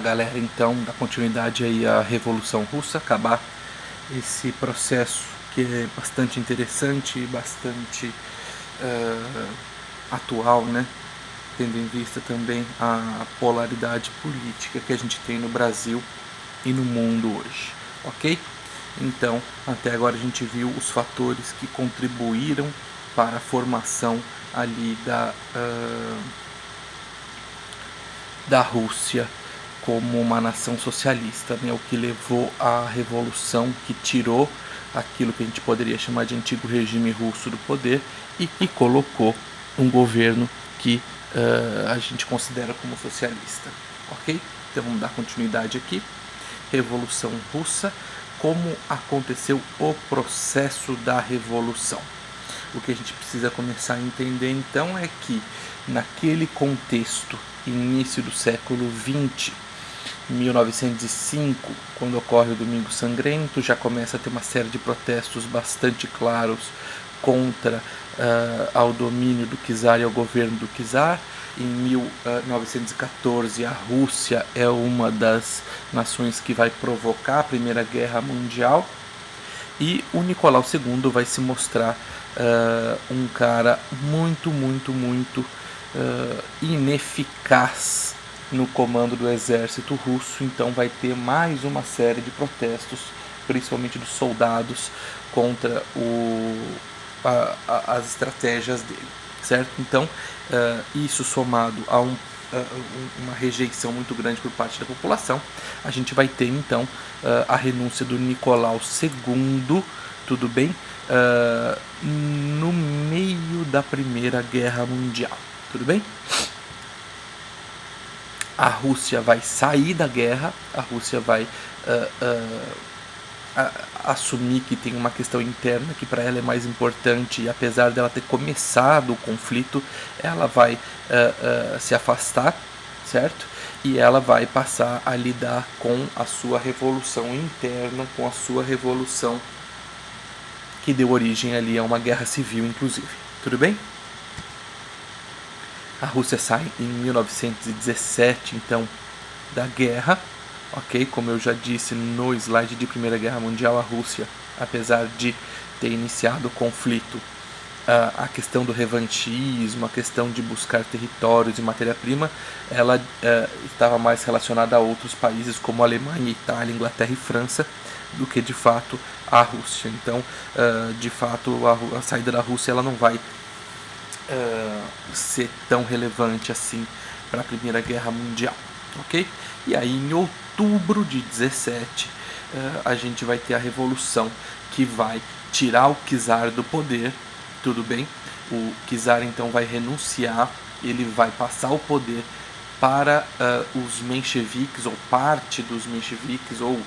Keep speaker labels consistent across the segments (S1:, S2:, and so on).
S1: galera então dar continuidade aí à Revolução Russa, acabar esse processo que é bastante interessante e bastante atual, né? Tendo em vista também a polaridade política que a gente tem no Brasil e no mundo hoje, ok? Então, até agora a gente viu os fatores que contribuíram para a formação ali da Rússia como uma nação socialista, né? O que levou à revolução que tirou aquilo que a gente poderia chamar de antigo regime russo do poder e que colocou um governo que a gente considera como socialista, ok? Então vamos dar continuidade aqui. Revolução Russa, como aconteceu o processo da revolução. O que a gente precisa começar a entender então é que naquele contexto, início do século XX, 1905, quando ocorre o Domingo Sangrento, já começa a ter uma série de protestos bastante claros contra ao domínio do czar e ao governo do czar. Em 1914, a Rússia é uma das nações que vai provocar a Primeira Guerra Mundial e o Nicolau II vai se mostrar um cara muito ineficaz no comando do exército russo. Então vai ter mais uma série de protestos, principalmente dos soldados, contra as estratégias dele, certo? Então isso somado a uma rejeição muito grande por parte da população, a gente vai ter então a renúncia do Nicolau II, tudo bem? No meio da Primeira Guerra Mundial, tudo bem? A Rússia vai sair da guerra, a Rússia vai assumir que tem uma questão interna que para ela é mais importante, e apesar dela ter começado o conflito, ela vai se afastar, certo? E ela vai passar a lidar com a sua revolução interna, com a sua revolução que deu origem ali a uma guerra civil, inclusive. Tudo bem? A Rússia sai em 1917, então, da guerra, ok? Como eu já disse no slide de Primeira Guerra Mundial, a Rússia, apesar de ter iniciado o conflito, a questão do revanchismo, a questão de buscar territórios e matéria-prima, ela estava mais relacionada a outros países como Alemanha, Itália, Inglaterra e França, do que de fato a Rússia. Então, de fato, a saída da Rússia ela não vai ser tão relevante assim para a Primeira Guerra Mundial, ok? E aí em outubro de 17 a gente vai ter a revolução que vai tirar o czar do poder, tudo bem? O czar então vai renunciar, ele vai passar o poder para os mencheviques, ou parte dos mencheviques, ou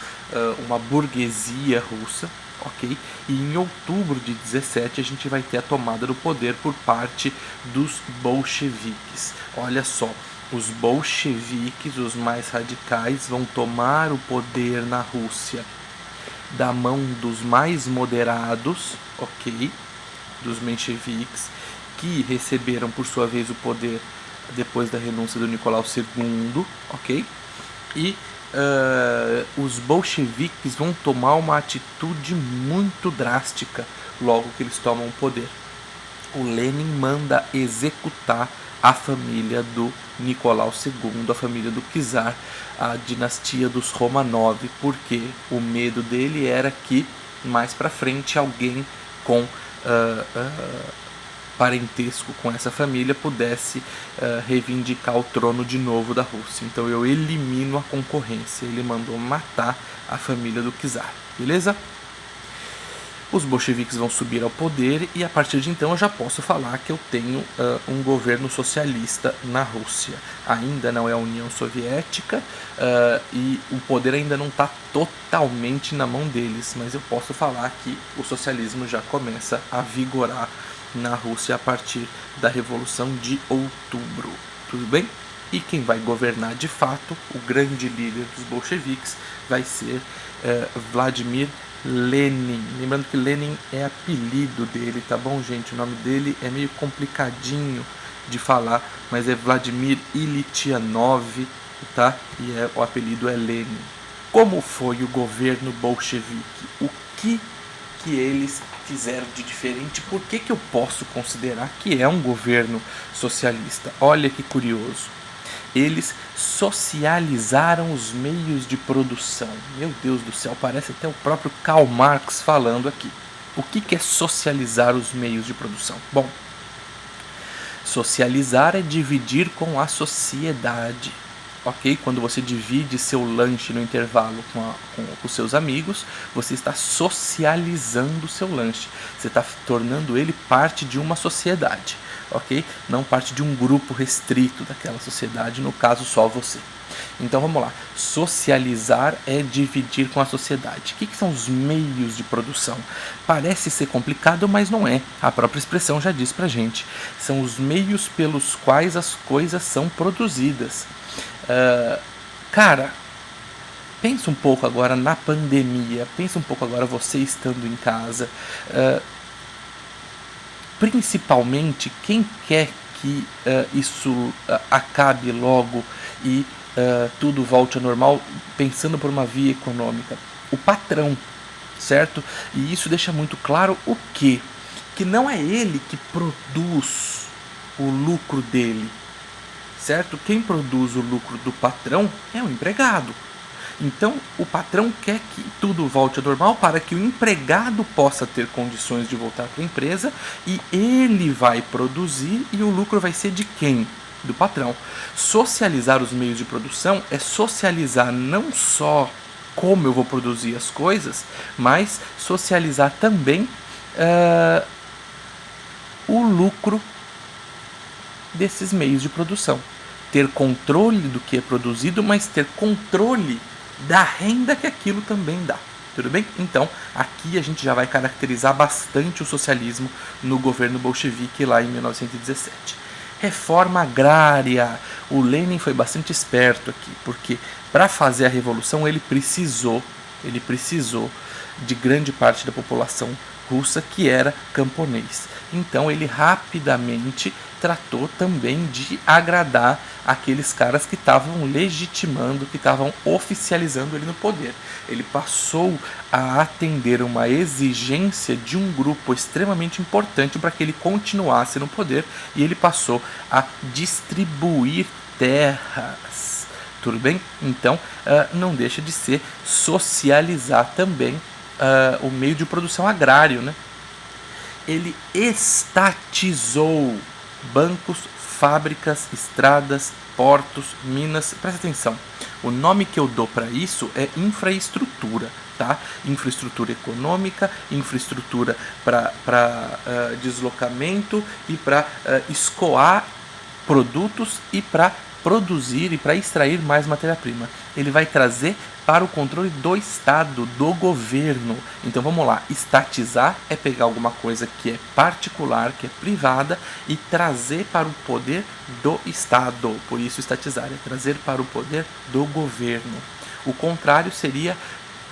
S1: uma burguesia russa, ok? E em outubro de 17 a gente vai ter a tomada do poder por parte dos bolcheviques. Olha só, os bolcheviques, os mais radicais, vão tomar o poder na Rússia da mão dos mais moderados, ok? Dos mencheviques, que receberam por sua vez o poder depois da renúncia do Nicolau II, ok? E os bolcheviques vão tomar uma atitude muito drástica logo que eles tomam o poder. O Lenin manda executar a família do Nicolau II, a família do czar, a dinastia dos Romanov, porque o medo dele era que mais para frente alguém com parentesco com essa família pudesse reivindicar o trono de novo da Rússia. Então eu elimino a concorrência. Ele mandou matar a família do czar, beleza? Os bolcheviques vão subir ao poder e a partir de então eu já posso falar que eu tenho um governo socialista na Rússia. Ainda não é a União Soviética e o poder ainda não está totalmente na mão deles, mas eu posso falar que o socialismo já começa a vigorar na Rússia a partir da Revolução de Outubro, tudo bem? E quem vai governar de fato, o grande líder dos bolcheviques, vai ser Vladimir Lenin. Lembrando que Lenin é apelido dele, tá bom, gente? O nome dele é meio complicadinho de falar, mas é Vladimir Ilyich tá? E o apelido é Lenin. Como foi o governo bolchevique? O que eles fizeram de diferente? Por que eu posso considerar que é um governo socialista? Olha que curioso. Eles socializaram os meios de produção. Meu Deus do céu, parece até o próprio Karl Marx falando aqui. O que é socializar os meios de produção? Bom, socializar é dividir com a sociedade. Ok? Quando você divide seu lanche no intervalo com os seus amigos, você está socializando o seu lanche. Você está tornando ele parte de uma sociedade. Ok? Não parte de um grupo restrito daquela sociedade, no caso só você. Então vamos lá. Socializar é dividir com a sociedade. O que são os meios de produção? Parece ser complicado, mas não é. A própria expressão já diz pra gente. São os meios pelos quais as coisas são produzidas. Cara, pensa um pouco agora na pandemia. Pensa um pouco agora você estando em casa. Principalmente quem quer que isso acabe logo e tudo volte ao normal, pensando por uma via econômica. O patrão, certo? E isso deixa muito claro o quê? Que não é ele que produz o lucro dele, certo? Quem produz o lucro do patrão é o empregado. Então, o patrão quer que tudo volte ao normal para que o empregado possa ter condições de voltar para a empresa e ele vai produzir e o lucro vai ser de quem? Do patrão. Socializar os meios de produção é socializar não só como eu vou produzir as coisas, mas socializar também o lucro desses meios de produção. Ter controle do que é produzido, mas ter controle da renda que aquilo também dá. Tudo bem? Então, aqui a gente já vai caracterizar bastante o socialismo no governo bolchevique lá em 1917. Reforma agrária. O Lenin foi bastante esperto aqui, porque para fazer a revolução ele precisou de grande parte da população russa que era camponês. Então ele rapidamente tratou também de agradar aqueles caras que estavam legitimando, que estavam oficializando ele no poder. Ele passou a atender uma exigência de um grupo extremamente importante para que ele continuasse no poder e ele passou a distribuir terras. Tudo bem? Então, não deixa de ser socializar também o meio de produção agrário, né? Ele estatizou bancos, fábricas, estradas, portos, minas. Presta atenção, o nome que eu dou para isso é infraestrutura, tá? Infraestrutura econômica, infraestrutura para deslocamento e para escoar produtos e para produzir e para extrair mais matéria-prima. Ele vai trazer para o controle do Estado, do governo. Então vamos lá, estatizar é pegar alguma coisa que é particular, que é privada e trazer para o poder do Estado. Por isso estatizar é trazer para o poder do governo. O contrário seria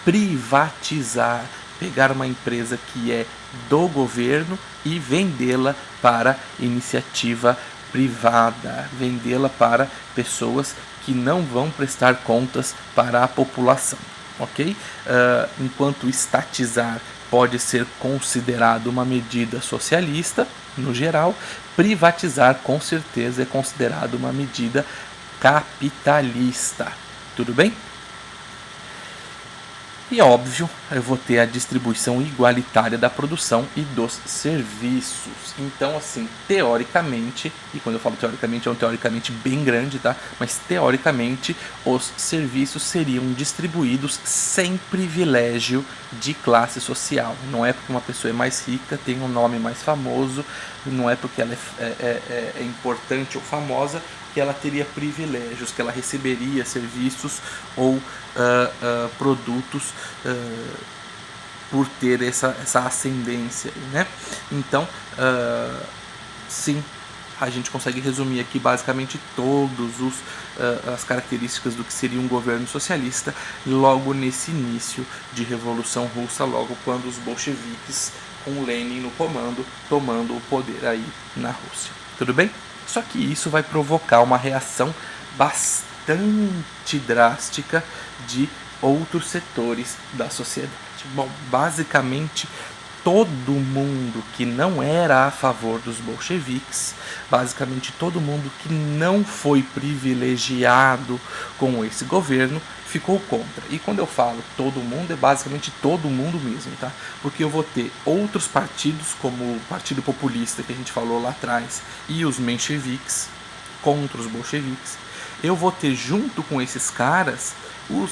S1: privatizar, pegar uma empresa que é do governo e vendê-la para iniciativa privada, vendê-la para pessoas que não vão prestar contas para a população, ok? Enquanto estatizar pode ser considerado uma medida socialista, no geral, privatizar com certeza é considerado uma medida capitalista. Tudo bem? E óbvio, eu vou ter a distribuição igualitária da produção e dos serviços. Então, assim, teoricamente, e quando eu falo teoricamente, é um teoricamente bem grande, tá? Mas teoricamente, os serviços seriam distribuídos sem privilégio de classe social. Não é porque uma pessoa é mais rica, tem um nome mais famoso, não é porque ela é importante ou famosa, que ela teria privilégios, que ela receberia serviços ou produtos por ter essa ascendência, né? Então, sim, a gente consegue resumir aqui basicamente todos as características do que seria um governo socialista logo nesse início de Revolução Russa, logo quando os bolcheviques, com Lenin no comando, tomando o poder aí na Rússia. Tudo bem? Só que isso vai provocar uma reação bastante bastante drástica de outros setores da sociedade. Bom, basicamente todo mundo que não era a favor dos bolcheviques, basicamente todo mundo que não foi privilegiado com esse governo, ficou contra. E quando eu falo todo mundo, é basicamente todo mundo mesmo, tá? Porque eu vou ter outros partidos, como o Partido Populista, que a gente falou lá atrás, e os mencheviques, contra os bolcheviques. Eu vou ter junto com esses caras os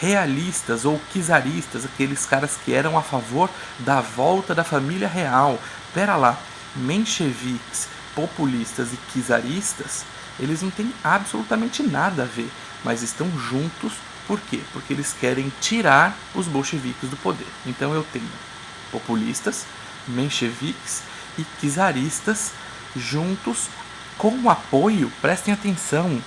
S1: realistas ou czaristas, aqueles caras que eram a favor da volta da família real. Pera lá, mencheviques, populistas e czaristas, eles não têm absolutamente nada a ver, mas estão juntos. Por quê? Porque eles querem tirar os bolcheviques do poder. Então eu tenho populistas, mencheviques e czaristas juntos com o apoio, prestem atenção,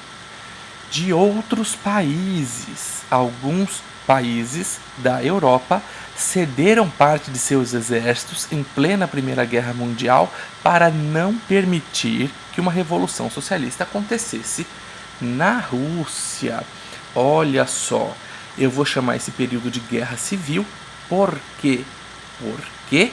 S1: de outros países. Alguns países da Europa cederam parte de seus exércitos em plena Primeira Guerra Mundial para não permitir que uma revolução socialista acontecesse na Rússia. Olha só, eu vou chamar esse período de guerra civil. Por quê? Porque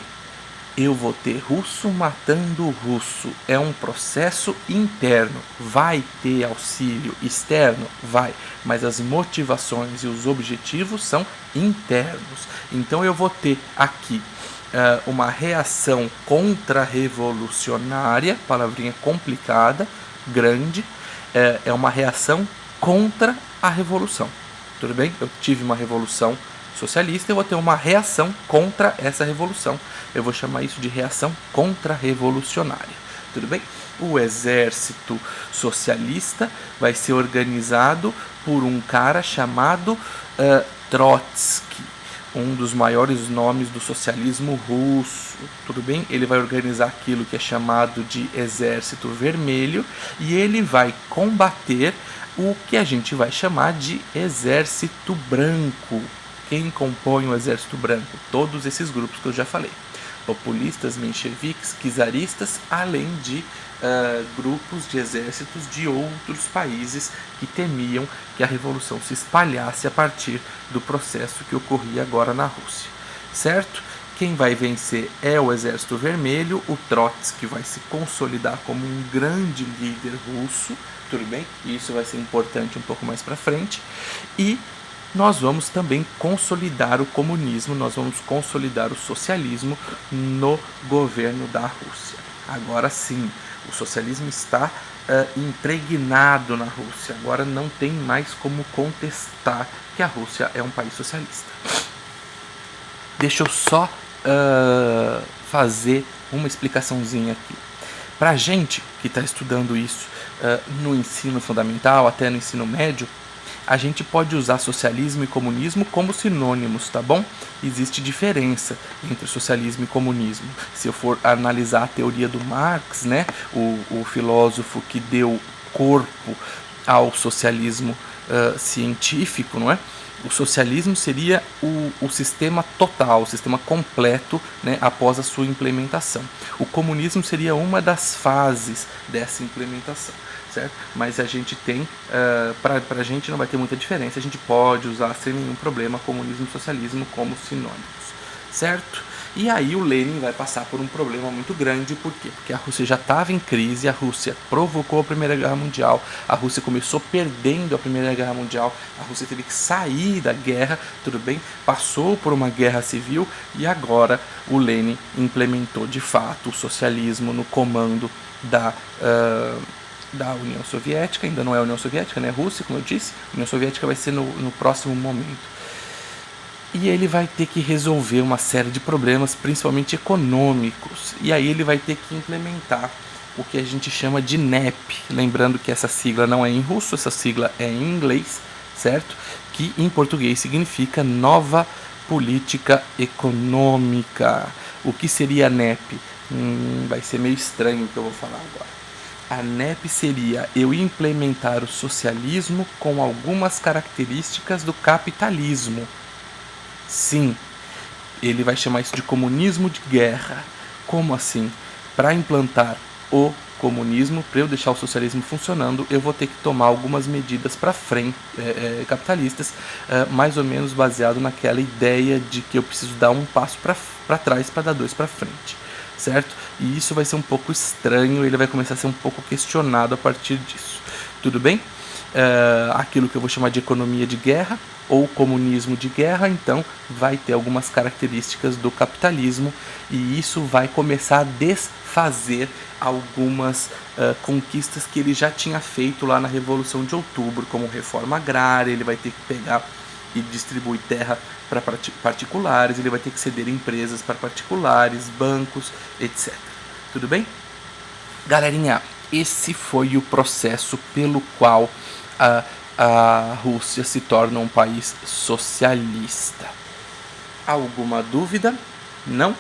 S1: eu vou ter russo matando russo. É um processo interno. Vai ter auxílio externo? Vai. Mas as motivações e os objetivos são internos. Então eu vou ter aqui uma reação contra-revolucionária, palavrinha complicada, grande, é uma reação contra a revolução. Tudo bem? Eu tive uma revolução socialista, eu vou ter uma reação contra essa revolução. Eu vou chamar isso de reação contra-revolucionária. Tudo bem? O exército socialista vai ser organizado por um cara chamado Trotsky, um dos maiores nomes do socialismo russo. Tudo bem? Ele vai organizar aquilo que é chamado de Exército Vermelho e ele vai combater o que a gente vai chamar de Exército Branco. Quem compõe o Exército Branco? Todos esses grupos que eu já falei. Populistas, mencheviques, czaristas, além de grupos de exércitos de outros países que temiam que a revolução se espalhasse a partir do processo que ocorria agora na Rússia. Certo? Quem vai vencer é o Exército Vermelho. O Trotsky vai se consolidar como um grande líder russo. Tudo bem? E isso vai ser importante um pouco mais para frente. E nós vamos também consolidar o comunismo, nós vamos consolidar o socialismo no governo da Rússia. Agora sim, o socialismo está impregnado na Rússia. Agora não tem mais como contestar que a Rússia é um país socialista. Deixa eu só fazer uma explicaçãozinha aqui. Para a gente que está estudando isso no ensino fundamental, até no ensino médio, a gente pode usar socialismo e comunismo como sinônimos, tá bom? Existe diferença entre socialismo e comunismo. Se eu for analisar a teoria do Marx, né, o filósofo que deu corpo ao socialismo científico, não é? O socialismo seria o sistema total, o sistema completo, né, após a sua implementação. O comunismo seria uma das fases dessa implementação. Certo? Mas a gente tem, para a gente não vai ter muita diferença, a gente pode usar sem nenhum problema comunismo e socialismo como sinônimos, certo? E aí o Lenin vai passar por um problema muito grande, por quê? Porque a Rússia já estava em crise, a Rússia provocou a Primeira Guerra Mundial, a Rússia começou perdendo a Primeira Guerra Mundial, a Rússia teve que sair da guerra, tudo bem? Passou por uma guerra civil e agora o Lenin implementou de fato o socialismo no comando da União Soviética. Ainda não é a União Soviética, né? Rússia, como eu disse. A União Soviética vai ser no próximo momento. E ele vai ter que resolver uma série de problemas, principalmente econômicos. E aí ele vai ter que implementar o que a gente chama de NEP. Lembrando que essa sigla não é em russo, essa sigla é em inglês, certo? Que em português significa Nova Política Econômica. O que seria a NEP? Vai ser meio estranho o que eu vou falar agora. A NEP seria eu implementar o socialismo com algumas características do capitalismo. Sim, ele vai chamar isso de comunismo de guerra. Como assim? Para implantar o comunismo, para eu deixar o socialismo funcionando, eu vou ter que tomar algumas medidas para frente, capitalistas, mais ou menos baseado naquela ideia de que eu preciso dar um passo para trás para dar dois para frente, certo? E isso vai ser um pouco estranho, ele vai começar a ser um pouco questionado a partir disso. Tudo bem? Aquilo que eu vou chamar de economia de guerra ou comunismo de guerra, então vai ter algumas características do capitalismo, e isso vai começar a desfazer algumas conquistas que ele já tinha feito lá na Revolução de Outubro, como reforma agrária. Ele vai ter que pegar e distribuir terra para particulares, ele vai ter que ceder empresas para particulares, bancos, etc. Tudo bem? Galerinha, esse foi o processo pelo qual a Rússia se torna um país socialista. Alguma dúvida? Não?